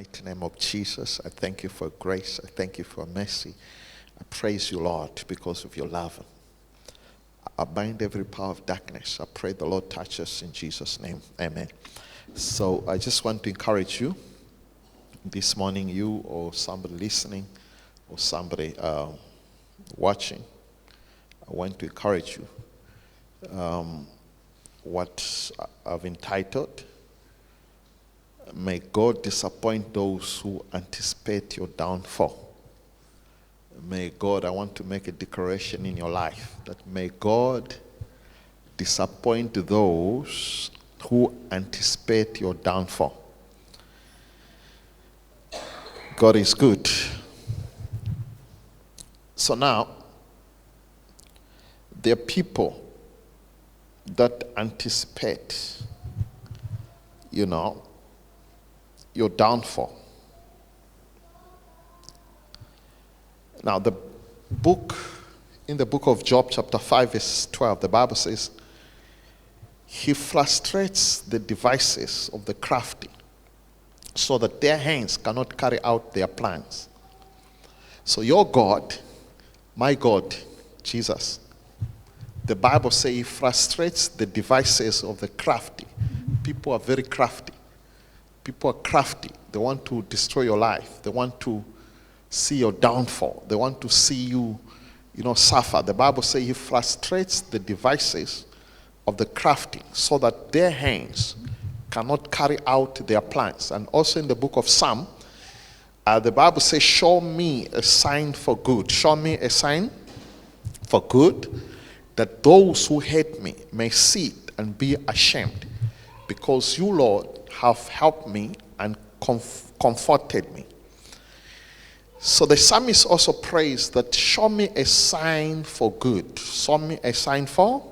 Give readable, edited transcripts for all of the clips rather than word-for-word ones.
mighty name of Jesus, I thank you for grace. I thank you for mercy. I praise you, Lord, because of your love. I bind every power of darkness. I pray the Lord touch us in Jesus' name. Amen. So I just want to encourage you this morning, you or somebody listening or somebody watching. I want to encourage you. What I've entitled, May God disappoint those who anticipate your downfall. May God, I want to make a declaration in your life that may God disappoint those who anticipate your downfall. God is good. So now, there are people that anticipate, your downfall. Now, in the book of Job, chapter 5, verse 12, the Bible says, He frustrates the devices of the crafty so that their hands cannot carry out their plans. So your God, my God, Jesus, the Bible says He frustrates the devices of the crafty. People are very crafty. People are crafty. They want to destroy your life. They want to see your downfall. They want to see you, suffer. The Bible says He frustrates the devices of the crafty so that their hands cannot carry out their plans. And also in the book of Psalm, the Bible says, show me a sign for good. Show me a sign for good, that those who hate me may see it and be ashamed. Because you, Lord, have helped me and comforted me. So the psalmist also prays that show me a sign for good. Show me a sign for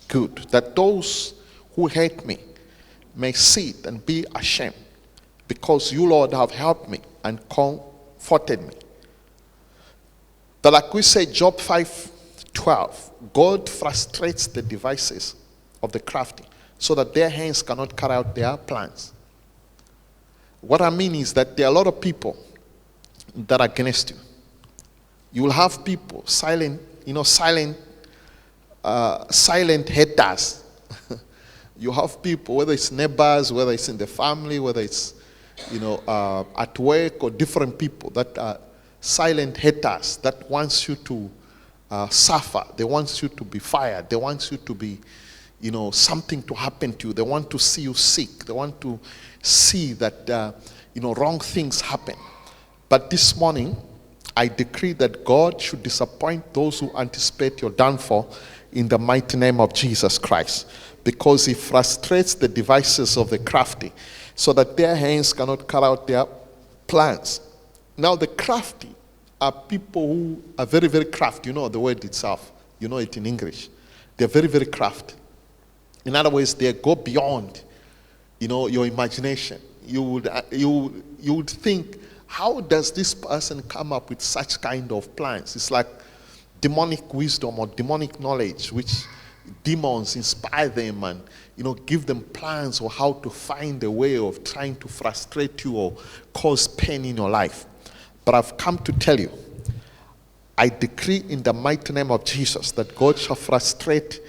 good. That those who hate me may see it and be ashamed. Because you, Lord, have helped me and comforted me. But like we say, Job 5:12, God frustrates the devices of the crafty so that their hands cannot carry out their plans. What I mean is that there are a lot of people that are against you. You will have people, silent haters. You have people, whether it's neighbors, whether it's in the family, whether it's, at work, or different people that are silent haters that wants you to suffer. They want you to be fired. They want you to be, something to happen to you. They want to see you sick. They want to see that, wrong things happen. But this morning, I decree that God should disappoint those who anticipate your downfall in the mighty name of Jesus Christ. Because He frustrates the devices of the crafty so that their hands cannot carry out their plans. Now, the crafty are people who are very, very crafty. You know the word itself. You know it in English. They're very, very crafty. In other words, they go beyond, your imagination. You would think, how does this person come up with such kind of plans? It's like demonic wisdom or demonic knowledge, which demons inspire them and, give them plans or how to find a way of trying to frustrate you or cause pain in your life. But I've come to tell you, I decree in the mighty name of Jesus that God shall frustrate,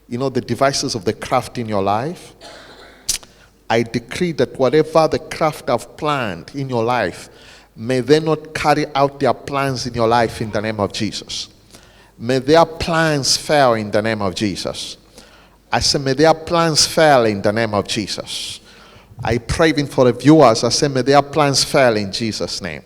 the devices of the craft in your life. I decree that whatever the craft have planned in your life, may they not carry out their plans in your life in the name of Jesus. May their plans fail in the name of Jesus. I say, may their plans fail in the name of Jesus. I pray even for the viewers. I say, may their plans fail in Jesus' name.